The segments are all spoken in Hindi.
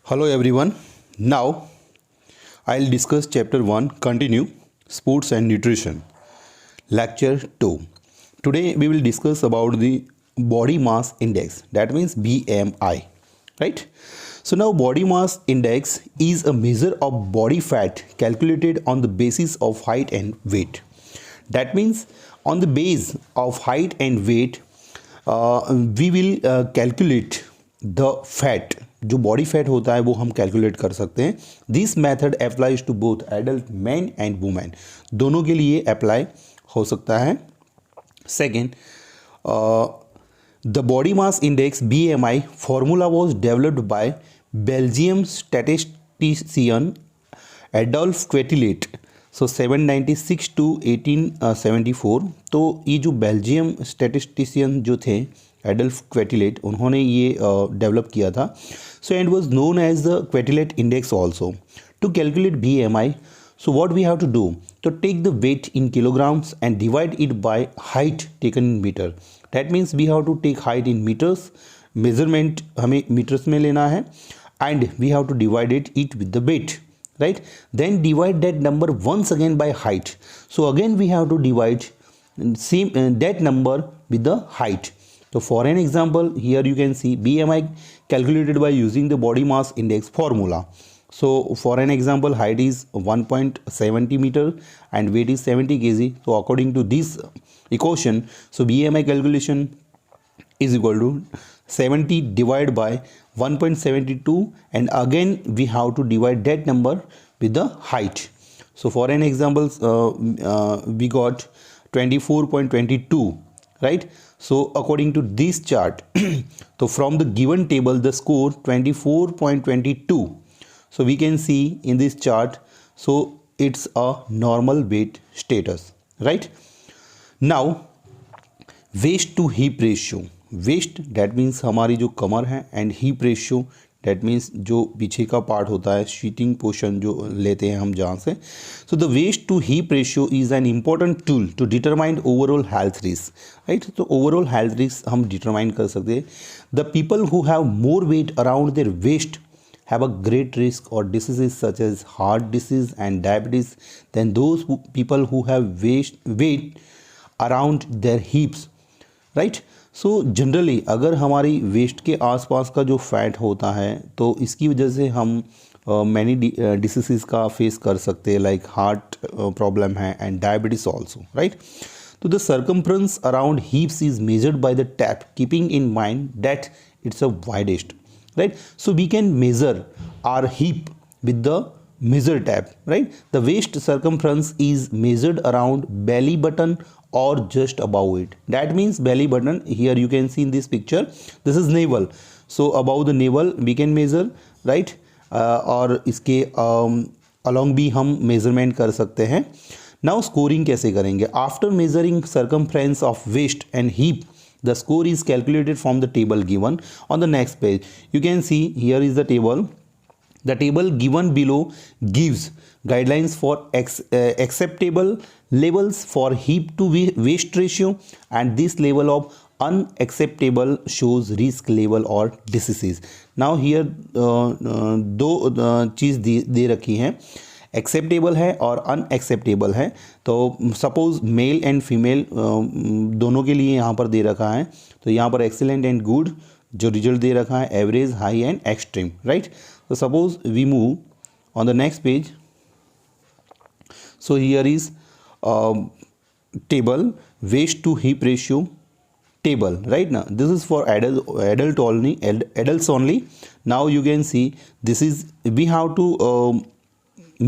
Hello everyone. Now I'll discuss chapter 1 continue sports and nutrition lecture 2. Today we will discuss about the body mass index, that means BMI, right? So now body mass index is a measure of body fat calculated on the basis of height and weight. That means on the base of height and weight we will calculate the fat, जो बॉडी फैट होता है वो हम कैलकुलेट कर सकते हैं. This method applies to both adult man and women, दोनों के लिए अप्लाई हो सकता है. Second, the body mass index BMI formula was developed by Belgium statistician Adolphe Quetelet. So 796 to 1874. तो ये जो बेल्जियम स्टैटिस्टिशियन जो थे एडल्फ क्वेटिलेट, उन्होंने ये डेवलप किया था. So and was known as the Quetelet index also. To calculate BMI, so what we have to do, to take the weight in kilograms and divide it by height taken in meter. That means we have to take height in meters, measurement हमें meters में लेना है, and we have to divide it with the weight, right? Then divide that number once again by height. So again we have to divide that number with the height. So for an example, here you can see BMI calculated by using the body mass index formula. So for an example, height is 1.70 meter and weight is 70 kg. So according to this equation, so BMI calculation is equal to 70 divided by 1.72, and again we have to divide that number with the height. So for an example, we got 24.22, right? So according to this chart, so from the given table the score 24.22. So we can see in this chart, so it's a normal weight status, right? Now waist to hip ratio. Waist that means हमारी जो कमर है, and hip ratio that means जो पीछे का पार्ट होता है, शीटिंग पोर्शन जो लेते हैं हम जहाँ से. So the waist to hip ratio is an important tool to determine overall health risk, right? तो ओवरऑल हेल्थ रिस्क हम डिटरमाइन कर सकते हैं. The people who have more weight around their waist have a great risk or diseases such as heart disease and diabetes than those people who have weight around their hips, right? So generally अगर हमारी वेस्ट के आसपास का जो फैट होता है, तो इसकी वजह से हम मैनी डिसीज़ का फेस कर सकते हैं, लाइक हार्ट प्रॉब्लम है एंड डायबिटीज़ ऑल्सो, राइट? तो the circumference around heaps is measured by the tap, keeping in mind that it's a widest, right? So we can measure our hip with the measure tab, right? The waist circumference is measured around belly button or just above it. That means belly button, here you can see in this picture, this is navel. So above the navel we can measure, right? और इसके along भी हम measurement कर सकते हैं. Now scoring कैसे करेंगे? After measuring circumference of waist and hip, the score is calculated from the table given on the next page. You can see here is the table. The table given below gives guidelines for acceptable levels for hip to waist ratio, and this level of unacceptable shows risk level or diseases. Now here दो चीज़ दे रखी हैं, एक्सेप्टेबल है और अनएक्सेप्टेबल है. तो सपोज मेल एंड फीमेल दोनों के लिए यहाँ पर दे रखा है. तो यहाँ पर एक्सीलेंट एंड गुड जो रिजल्ट दे रखा है, average, high and extreme, right? तो suppose we move on the next page. So here is table waist to hip ratio table, right? Now this is for adult only, adults only. Now you can see this is, we have to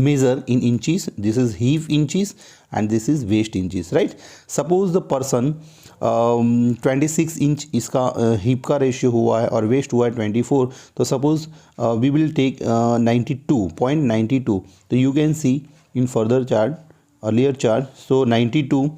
measure in inches. This is hip inches and this is waist inches, right? Suppose the person 26 inch इसका हिप का रेशियो हुआ है और वेस्ट हुआ है 24. तो सपोज वी विल टेक 92.92. तो you can see in further chart, earlier chart. So 92.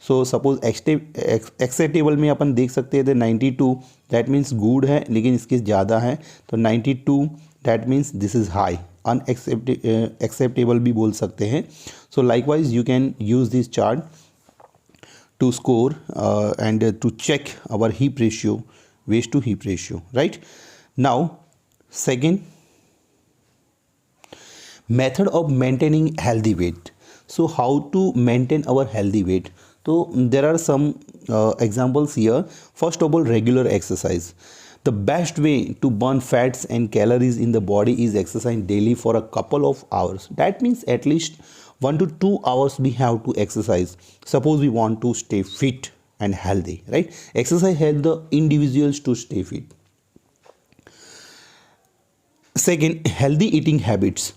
So suppose acceptable में अपन देख सकते थे 92, दैट मीन्स गुड है, लेकिन इसके ज़्यादा है. तो 92 that means this is high. Unacceptable भी बोल सकते हैं. सो likewise you can use this chart to score and to check our hip ratio, waist to hip ratio, right? Now second, Method of maintaining healthy weight. So how to maintain our healthy weight? So there are some examples here. First of all, regular exercise. The best way to burn fats and calories in the body is exercise daily for a couple of hours. That means at least 1 to 2 hours we have to exercise. Suppose we want to stay fit and healthy, right? Exercise help the individuals to stay fit. Second, healthy eating habits.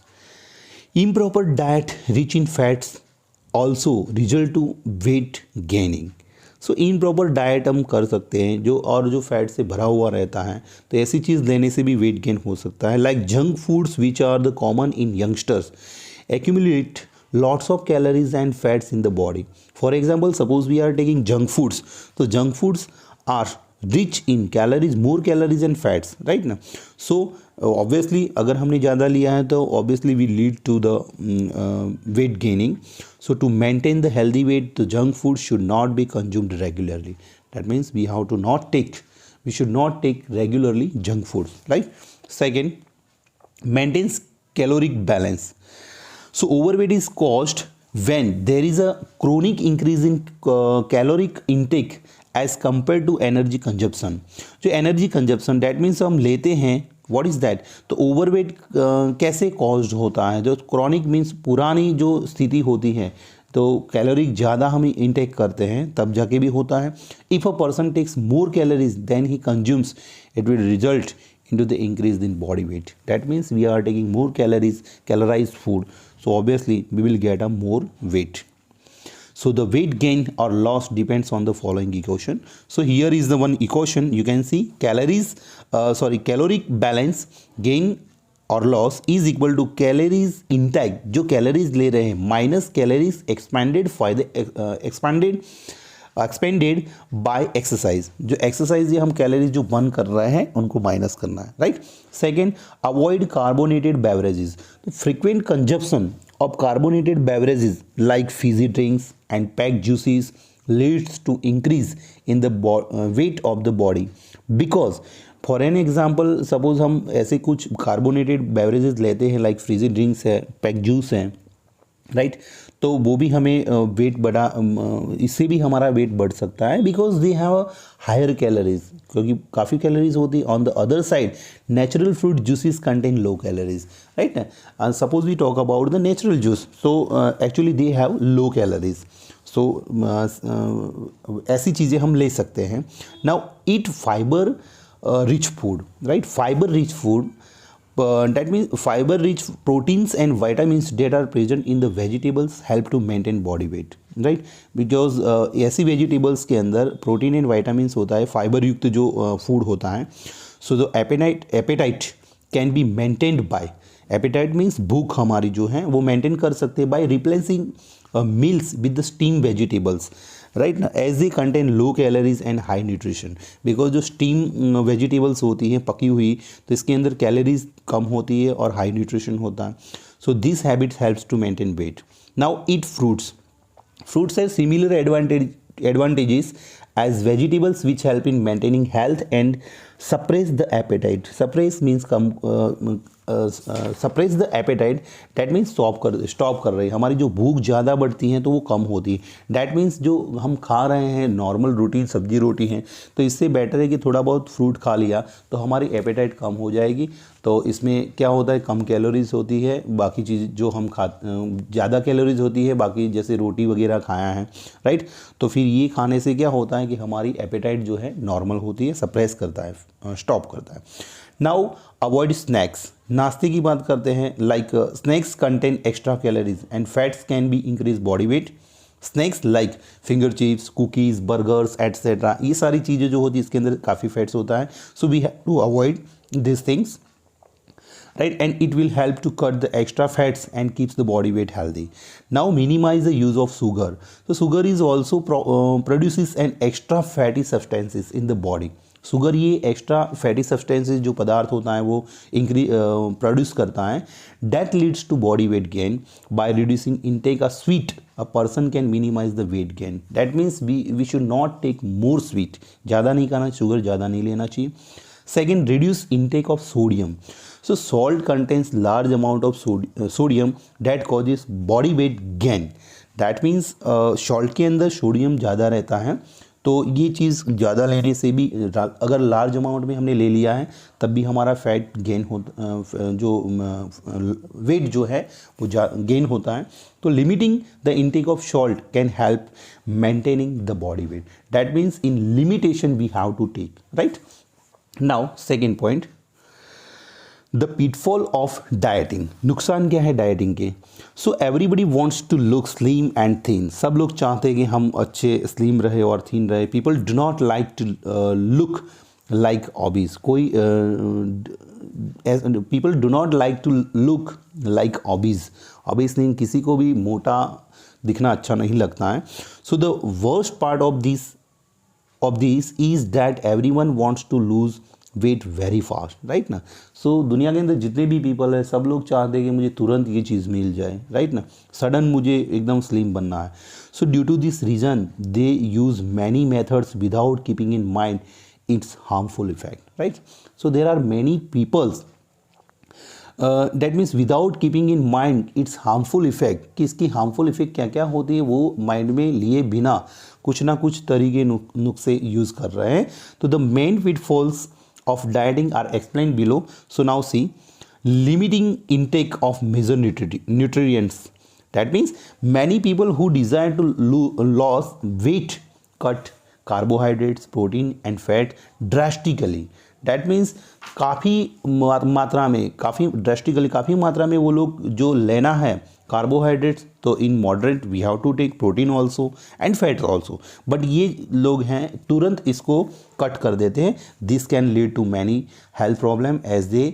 Improper diet rich in fats also result to weight gaining. So improper diet हम कर सकते हैं जो, और जो फैट से भरा हुआ रहता है, तो ऐसी चीज़ लेने से भी वेट गेन हो सकता है. Like junk foods which are the common in youngsters accumulate lots of calories and fats in the body. For example, suppose we are taking junk foods. So junk foods are rich in calories, more calories and fats, right ना. So obviously अगर हमने ज़्यादा लिया है तो obviously we lead to the weight gaining. So to maintain the healthy weight, the junk food should not be consumed regularly. That means we should not take regularly junk foods, right? Second, maintains caloric balance. So overweight is caused when there is a chronic increase in caloric intake as compared to energy consumption. जो energy consumption, that means हम लेते हैं, what is that? तो overweight कैसे caused होता है? जो chronic means पुरानी जो स्थिति होती है, तो कैलोरी ज़्यादा हम इंटेक करते हैं तब जाके भी होता है. If a person takes more calories than he consumes, it will result into the increase in body weight. That means we are taking more calorized food, so obviously we will get a more weight. So the weight gain or loss depends on the following equation. So here is the one equation. You can see caloric balance gain और loss is equal to calories intake, जो कैलोरीज ले रहे हैं, minus calories expended by exercise. जो एक्सरसाइज ये हम कैलोरीज जो बर्न कर रहे हैं उनको माइनस करना है, right. Second, avoid carbonated beverages. तो frequent consumption of carbonated beverages like fizzy drinks and packed juices leads to increase in the weight of the body. Because for an example, suppose हम ऐसे कुछ कार्बोनेटेड बेवरेजेस लेते हैं लाइक फ्रीजी ड्रिंक्स है, पैक जूस है, राइट, तो वो भी हमें वेट इससे भी हमारा वेट बढ़ सकता है, because they have a higher calories, क्योंकि काफ़ी कैलोरीज होती है. On the other side, natural fruit juices contain low calories, right. Suppose we talk about the natural juice, so actually they have low calories. So ऐसी चीज़ें हम ले सकते हैं. Now eat fibre rich food, right? Fiber rich food, that means fiber rich proteins and vitamins that are present in the vegetables help to maintain body weight, right? Because ऐसी vegetables के अंदर प्रोटीन एंड vitamins होता है, फाइबर युक्त जो फूड होता है. So the appetite can be maintained by, appetite means भूख हमारी जो है वो मेंटेन कर सकते हैं by replacing meals with the steamed vegetables, right ना, as they contain low calories and high nutrition. Because जो स्टीम वेजिटेबल्स होती हैं पकी हुई, तो इसके अंदर कैलोरीज कम होती है और हाई न्यूट्रिशन होता है. So this habits helps to maintain weight. Now eat fruits. Fruits have similar advantages as vegetables which help in maintaining health and suppress the appetite. Suppress means suppress the appetite, that means stop कर रही है. हमारी जो भूख ज़्यादा बढ़ती है तो वो कम होती है. That means जो हम खा रहे हैं नॉर्मल रोटी सब्जी रोटी हैं, तो इससे बेटर है कि थोड़ा बहुत फ्रूट खा लिया तो हमारी एपेटाइट कम हो जाएगी. तो इसमें क्या होता है, कम कैलोरीज होती है, बाकी चीज़ जो हम ज़्यादा कैलोरीज होती है बाकी जैसे रोटी वगैरह खाया है, राइट. तो फिर ये खाने से क्या होता है कि हमारी एपेटाइट जो है नॉर्मल होती है, सप्रेस करता है, स्टॉप करता है. Now avoid snacks. नाश्ते की बात करते हैं. Like snacks contain extra calories and fats can be increase body weight. Snacks like finger chips, cookies, burgers etcetera, ये सारी चीज़ें जो होती है इसके अंदर काफ़ी फैट्स होता है. So we have to avoid this things, right, and it will help to cut the extra fats and keeps the body weight healthy. Now minimize the use of sugar. So sugar is also produces an extra fatty substances in the body. Sugar ये एक्स्ट्रा फैटी सब्सटेंसेस जो पदार्थ होता है वो प्रोड्यूस करता है. That leads to body weight gain by reducing intake a sweet. A person can minimize the weight gain. That means we should not take more sweet. ज़्यादा नहीं खाना, शुगर ज़्यादा नहीं लेना चाहिए. Second, reduce intake of sodium. So salt contains large amount of sodium that causes body weight gain. That means salt के अंदर सोडियम ज़्यादा रहता है, तो ये चीज़ ज़्यादा लेने से भी, अगर लार्ज अमाउंट में हमने ले लिया है तब भी हमारा फैट गेन हो, जो वेट जो है वो गेन होता है. तो limiting the intake of salt can help maintaining the body weight. That means in limitation we have to take, right. Now second point, the pitfall of dieting. नुकसान क्या है डाइटिंग के? So everybody wants to look slim and thin. सब लोग चाहते हैं कि हम अच्छे स्लिम रहे और थिन रहे. People do not like to look like obese. कोई people do not like to look like obese. Obese नहीं, किसी को भी मोटा दिखना अच्छा नहीं लगता है. So the worst part of this is that everyone wants to lose weight very fast, right ना. सो दुनिया के अंदर जितने भी पीपल है सब लोग चाहते हैं कि मुझे तुरंत ये चीज़ मिल जाए, राइट ना. सडन मुझे एकदम स्लिम बनना है. So due to this reason they use many methods without keeping in mind its harmful effect, right. So there are many peoples, that means without keeping in mind its harmful effect, कि इसकी हार्मफुल इफेक्ट क्या क्या होती है वो माइंड में लिए बिना कुछ ना कुछ तरीके नुस्खे यूज़ कर रहे हैं. तो the main pitfalls of dieting are explained below. So now see, limiting intake of major nutrients. That means many people who desire to lose weight cut carbohydrates, protein and fat drastically. That means काफ़ी मात्रा में, काफ़ी मात्रा में वो लोग जो लेना है कार्बोहाइड्रेट्स, तो in moderate we have to take protein also and fat also. But ये लोग हैं तुरंत इसको कट कर देते हैं. This can lead to many health problem as they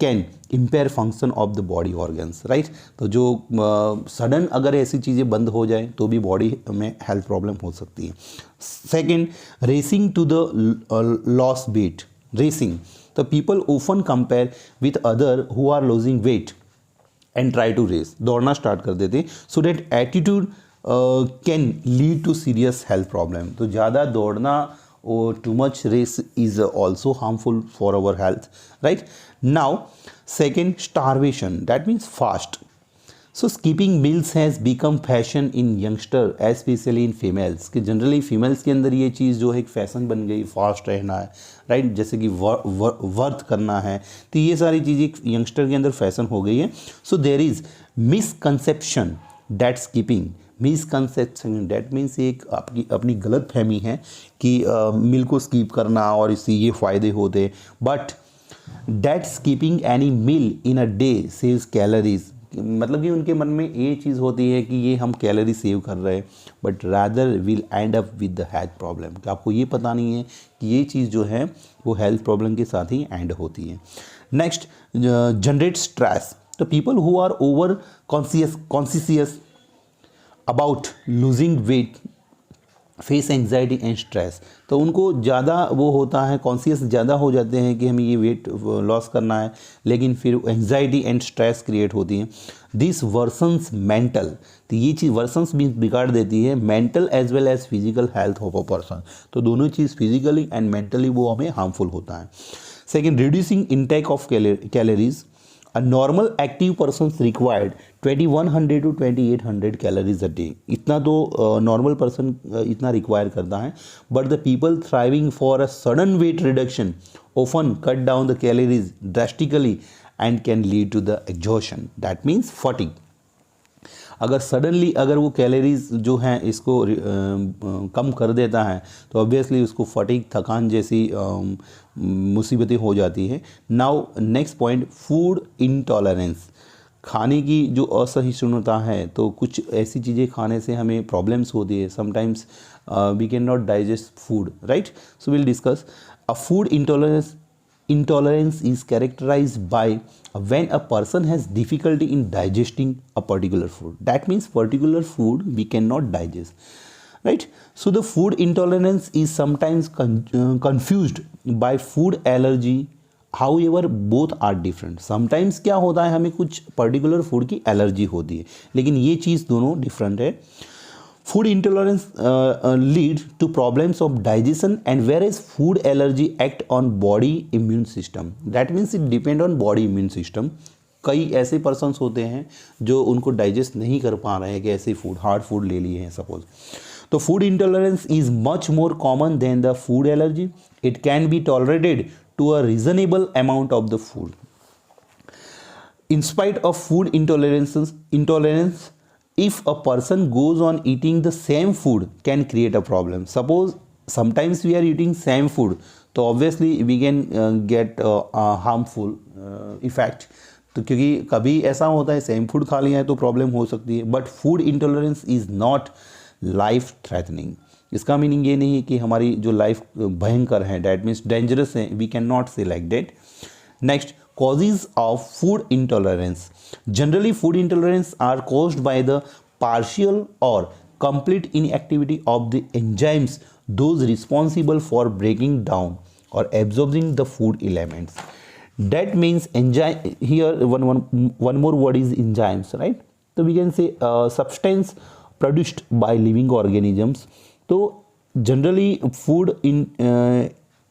can impair function of the body organs, right. तो जो सडन अगर ऐसी चीज़ें बंद हो जाए तो भी बॉडी में हेल्थ प्रॉब्लम हो सकती है. Second, racing to the loss weight. Racing, तो people often compare with other who are losing weight and try to race. दौड़ना स्टार्ट कर देते. So that attitude can lead to serious health problem. तो ज़्यादा दौड़ना और too much race is also harmful for our health, right. Now second, starvation. That means fast. So skipping meals has become fashion in youngster especially in females. कि जनरली फीमेल्स के अंदर ये चीज़ जो है एक फैशन बन गई, फास्ट रहना है, राइट. जैसे कि वर्थ करना है, तो ये सारी चीज़ें यंगस्टर के अंदर फैशन हो गई है. So there is misconception that skipping. Misconception that means एक अपनी गलत फहमी है कि मील को स्कीप करना और इससे ये फ़ायदे होते. But that skipping any meal in a day saves calories. मतलब कि उनके मन में ये चीज़ होती है कि ये हम कैलोरी सेव कर रहे हैं, but rather will and up with the health problem. कि आपको ये पता नहीं है कि ये चीज़ जो है वो हेल्थ प्रॉब्लम के साथ ही एंड होती है. Next, generate stress. तो people who are over conscious about losing weight face anxiety and stress. तो उनको ज़्यादा वो होता है, कॉन्शियस ज़्यादा हो जाते हैं कि हमें ये वेट लॉस करना है, लेकिन फिर एंग्जाइटी एंड स्ट्रेस क्रिएट होती है. This worsens mental. तो ये चीज़ वर्सन्स भी बिगाड़ देती है mental as well as physical health of a person. तो दोनों चीज़ फिजिकली एंड मेंटली वो हमें हार्मफुल होता है. Second, reducing intake of calories. A normal active person required 2100 to 2800 calories a day. इतना तो नॉर्मल पर्सन इतना रिक्वायर करता है. But the people thriving for a sudden weight reduction often cut down the calories drastically and can lead to the exhaustion. That means fatigue. अगर सडनली अगर वो कैलोरीज जो हैं इसको कम कर देता है तो ऑब्वियसली उसको फटीग, थकान जैसी मुसीबतें हो जाती हैं. Now next point, food intolerance. खाने की जो असहिष्णुता है, तो कुछ ऐसी चीज़ें खाने से हमें प्रॉब्लम्स होती है. Sometimes we can not digest food, right. So will discuss a food intolerance is characterized by when a person has difficulty in digesting a particular food. That means particular food we cannot digest, right. So the food intolerance is sometimes confused by food allergy. However both are different. Sometimes क्या होता है, हमें कुछ particular food की एलर्जी होती है, लेकिन ये चीज़ दोनों डिफरेंट है. Food intolerance lead to problems of digestion, and whereas food allergy act on body immune system. That means it depend on body immune system. कई ऐसे पर्सन्स होते हैं जो उनको डाइजेस्ट नहीं कर पा रहे हैं कि ऐसे फूड हार्ड फूड ले लिए हैं सपोज. तो food intolerance is much more common than the food allergy. It can be tolerated to a reasonable amount of the food. In spite of food intolerance, if a person goes on eating the same food, can create a problem. Suppose sometimes we are eating same food, तो obviously we can get harmful effect. तो क्योंकि कभी ऐसा होता है सेम फूड खा लिया है तो प्रॉब्लम हो सकती है, but food intolerance is not life threatening. इसका मीनिंग ये नहीं है कि हमारी जो लाइफ भयंकर है, डैट मीन्स डेंजरस है, वी कैन नॉट से like that. Next, causes of food intolerance. Generally, food intolerance are caused by the partial or complete inactivity of the enzymes, those responsible for breaking down or absorbing the food elements. That means enzyme, here one more word is enzymes, right? So we can say substance produced by living organisms. तो जनरली फूड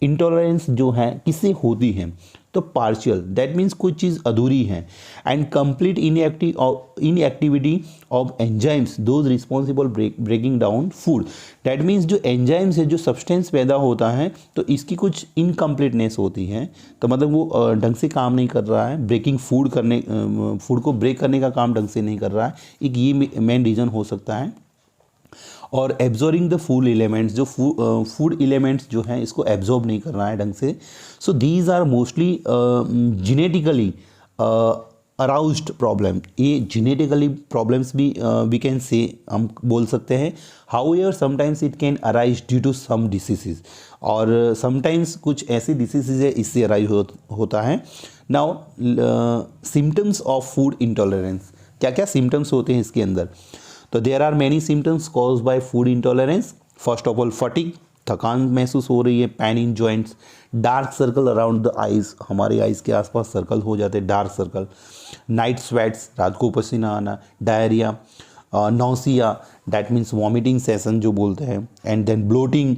इंटॉलरेंस जो है किससे होती है, तो पार्शियल, दैट मीन्स कुछ चीज़ अधूरी है, and complete inactivity of enzymes those responsible breaking down food. That means जो एंजाइम्स है, जो सब्सटेंस पैदा होता है, तो इसकी कुछ इनकम्प्लीटनेस होती है, तो मतलब वो ढंग से काम नहीं कर रहा है, ब्रेकिंग फूड को ब्रेक करने का काम ढंग से नहीं कर रहा है. एक ये मेन रीज़न हो सकता है. और एब्जॉर्बिंग द फूड एलिमेंट्स, जो फूड एलिमेंट्स जो हैं इसको एब्जॉर्ब नहीं कर रहा है ढंग से. So these are mostly genetically aroused problem. ये जेनेटिकली प्रॉब्लम्स भी वी कैन से हम बोल सकते हैं. However sometimes it can arise due to some diseases, और समटाइम्स कुछ ऐसी डिसीजेज है इससे अराइज होता है. Now symptoms of food intolerance, क्या क्या सिम्टम्स होते हैं इसके अंदर. तो there are many symptoms caused by food intolerance. First of all fatigue, थकान महसूस हो रही है, pain in joints, dark circle around the eyes, हमारे आइज़ के आसपास सर्कल हो जाते हैं डार्क सर्कल, नाइट स्वेट्स, रात को पसीना आना, diarrhoea, nausea, that means vomiting session जो बोलते हैं, and then bloating,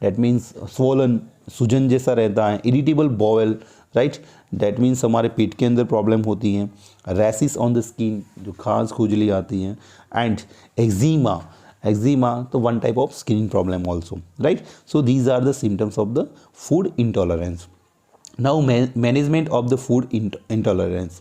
that means swollen, सूजन जैसा रहता है, irritable bowel, right, that means हमारे पेट के अंदर प्रॉब्लम होती हैं, रैसिस ऑन द स्किन, जो खांस खुजली आती हैं, एंड एक्जिमा, तो one type of skin problem also, right. So these are the symptoms of the food intolerance. Now management of the food intolerance.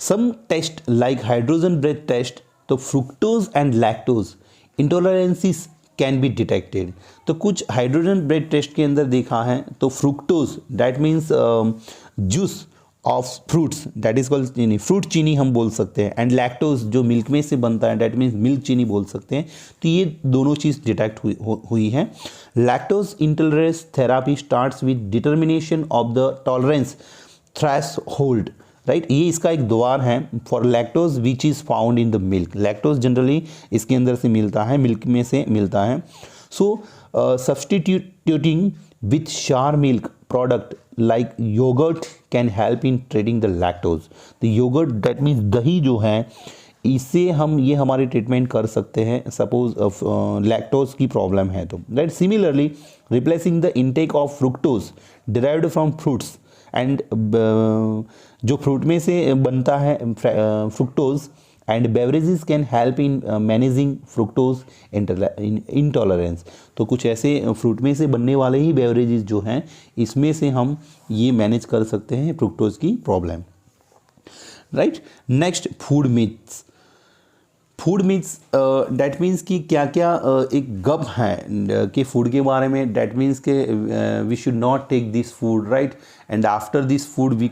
Some test like hydrogen breath test, तो fructose and lactose intolerances can be detected. तो कुछ हाइड्रोजन ब्रेड टेस्ट के अंदर देखा है, तो fructose that means juice of fruits, that is called चीनी, फ्रूट चीनी हम बोल सकते हैं, एंड लैक्टोज जो मिल्क में से बनता है, डैट मीन्स मिल्क चीनी बोल सकते हैं. तो ये दोनों चीज़ डिटेक्ट हुई हैं. Lactose intolerance therapy starts with determination of the tolerance threshold, right. ये इसका एक द्वार है for lactose which is found in the milk. Lactose generally इसके अंदर से मिलता है, मिल्क में से मिलता है. So substituting with sour milk product like yoghurt can help in treating the lactose. The yoghurt that means दही जो है, इससे हम ये हमारी ट्रीटमेंट कर सकते हैं सपोज लैक्टोज की प्रॉब्लम है तो, right. Similarly replacing the intake of fructose derived from fruits, and जो फ्रूट में से बनता है fructose, and beverages can help in managing fructose intolerance. तो कुछ ऐसे फ्रूट में से बनने वाले ही बेवरेजेस जो हैं, इसमें से हम ये मैनेज कर सकते हैं फ्रुक्टोज की problem, right. Next, food myths. Food myths that means कि क्या क्या एक गप है कि फूड के बारे में, डैट मीन्स के we should not take this food, right, and after this food we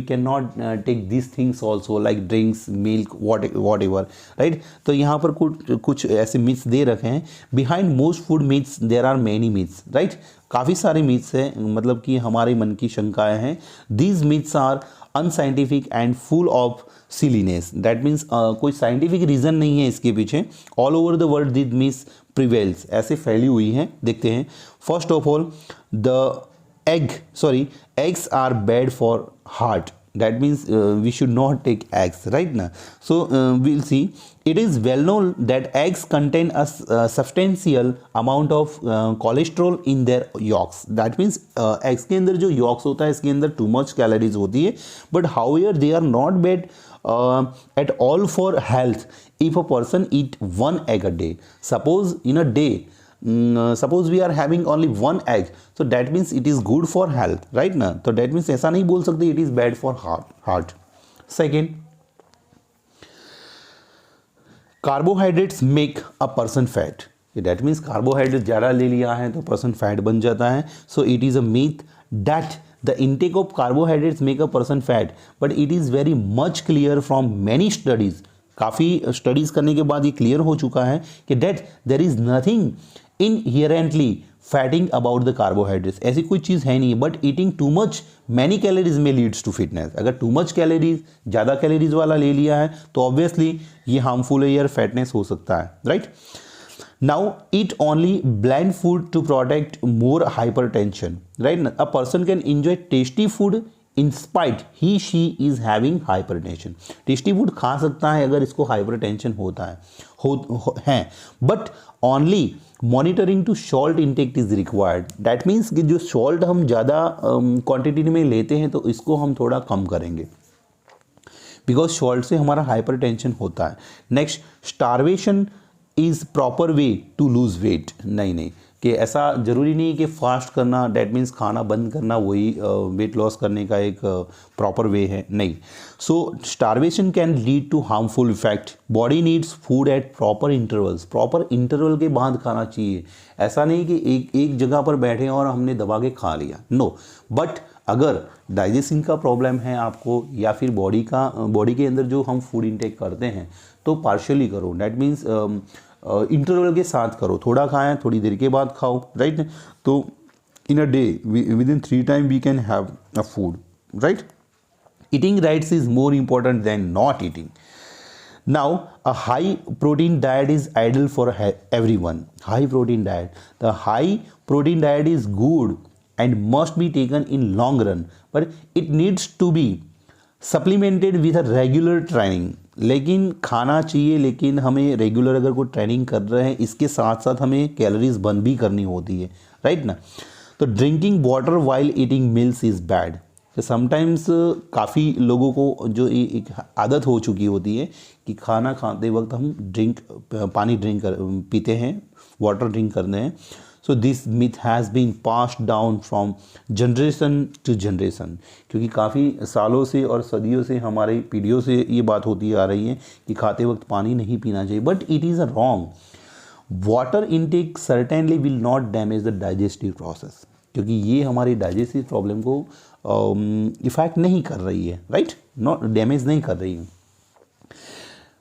can not take this things also like drinks, milk, whatever, right. तो यहाँ पर कुछ ऐसे मिथ्स दे रखे हैं. Behind most food myths there are many myths, right. काफ़ी सारे मिथ्स हैं, मतलब कि हमारे मन की शंकाएँ हैं. These myths are unscientific and full of silliness, that means कोई साइंटिफिक रीज़न नहीं है इसके पीछे. All over the world this myths prevails, ऐसे फैली हुई हैं. देखते हैं. First of all the eggs are bad for heart. that means we should not take eggs, right now. So we'll see, it is well known that eggs contain a substantial amount of cholesterol in their yolks. That means eggs के अंदर जो yolks होता है इसके अंदर too much calories होती है, but however they are not bad at all for health if a person eat one egg a day. Suppose in a day, suppose we are having only one egg, so that means it is good for health, right ना. तो that means ऐसा नहीं बोल सकते it is bad for heart. Second, carbohydrates make a person fat. that means carbohydrate ज़्यादा ले लिया है तो person fat बन जाता है. So it is a myth that the intake of carbohydrates make a person fat, but it is very much clear from many studies. काफ़ी स्टडीज़ करने के बाद ये क्लियर हो चुका है कि that there is nothing inherently fattening about the carbohydrates. ऐसी कोई चीज़ है नहीं, but eating too much many calories में लीड्स टू फिटनेस. अगर टू मच कैलोरीज, ज़्यादा कैलोरीज वाला ले लिया है तो ऑब्वियसली ये हार्मफुल है, यार फैटनेस हो सकता है, right. Now eat only bland food to protect more hypertension, right. A person can enjoy tasty food in spite he she is having hypertension. Tasty food खा सकता है अगर इसको हाइपरटेंशन होता है, but only monitoring to salt intake is required. That means कि जो सॉल्ट हम ज़्यादा क्वांटिटी में लेते हैं तो इसको हम थोड़ा कम करेंगे, बिकॉज सॉल्ट से हमारा हाइपरटेंशन होता है. Next, starvation is proper way to lose weight. नहीं कि ऐसा ज़रूरी नहीं कि फास्ट करना, डैट मीन्स खाना बंद करना वही वेट लॉस करने का एक प्रॉपर वे है, नहीं. So starvation can lead to harmful effect. Body needs food at proper intervals. Proper interval के बाद खाना चाहिए. ऐसा नहीं कि एक जगह पर बैठे और हमने दबा के खा लिया, नो. बट अगर डाइजेशन का प्रॉब्लम है आपको, या फिर बॉडी के अंदर जो हम फूड इंटेक करते हैं तो पार्शियली करो. डैट मीन्स इंटरवल के साथ करो, थोड़ा खाएं थोड़ी देर के बाद खाओ, राइट. तो in a day within 3 time we can have a food, right. Eating rights is more important than not eating. Now a high protein diet is ideal for everyone. High protein diet, the high protein diet is good and must be taken in long run, but it needs to be supplemented with a regular training. लेकिन खाना चाहिए, लेकिन हमें रेगुलर अगर कोई ट्रेनिंग कर रहे हैं इसके साथ साथ हमें कैलोरीज बर्न भी करनी होती है, राइट ना. तो drinking water while eating meals is bad. तो समटाइम्स काफ़ी लोगों को जो एक आदत हो चुकी होती है कि खाना खाते वक्त हम पानी पीते हैं, वाटर ड्रिंक करते हैं. So this myth has been passed down from generation to generation. क्योंकि काफ़ी सालों से और सदियों से हमारी पीढ़ियों से ये बात होती आ रही है कि खाते वक्त पानी नहीं पीना चाहिए, but it is a wrong. Water intake certainly will not damage the digestive process, क्योंकि ये हमारी डाइजेस्टिव प्रॉब्लम को इफेक्ट नहीं कर रही है, राइट, नॉट डैमेज नहीं कर रही है.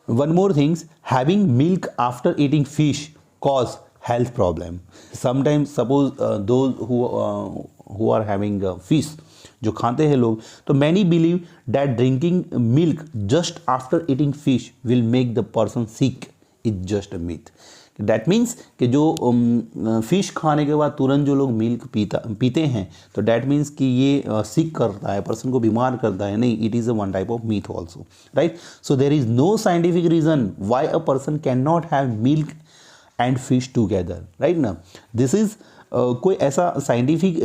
One more things, having milk after eating fish cause health problem. Sometimes suppose those who are having fish, जो खाते हैं लोग, तो many believe that drinking milk just after eating fish will make the person sick. It's just a myth. That means कि जो फिश खाने के बाद तुरंत जो लोग मिल्क पीते हैं तो that means कि ये सिक करता है, पर्सन को बीमार करता है. नहीं, it is a one type of myth also, right? So there is no scientific reason why a person cannot have milk and fish together, right ना. दिस इज़ कोई ऐसा साइंटिफिक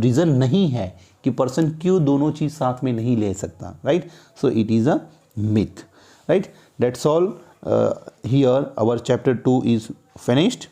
रीज़न नहीं है कि पर्सन क्यों दोनों चीज़ साथ में नहीं ले सकता, right. So it is a myth, right. That's all. Here our chapter 2 is finished.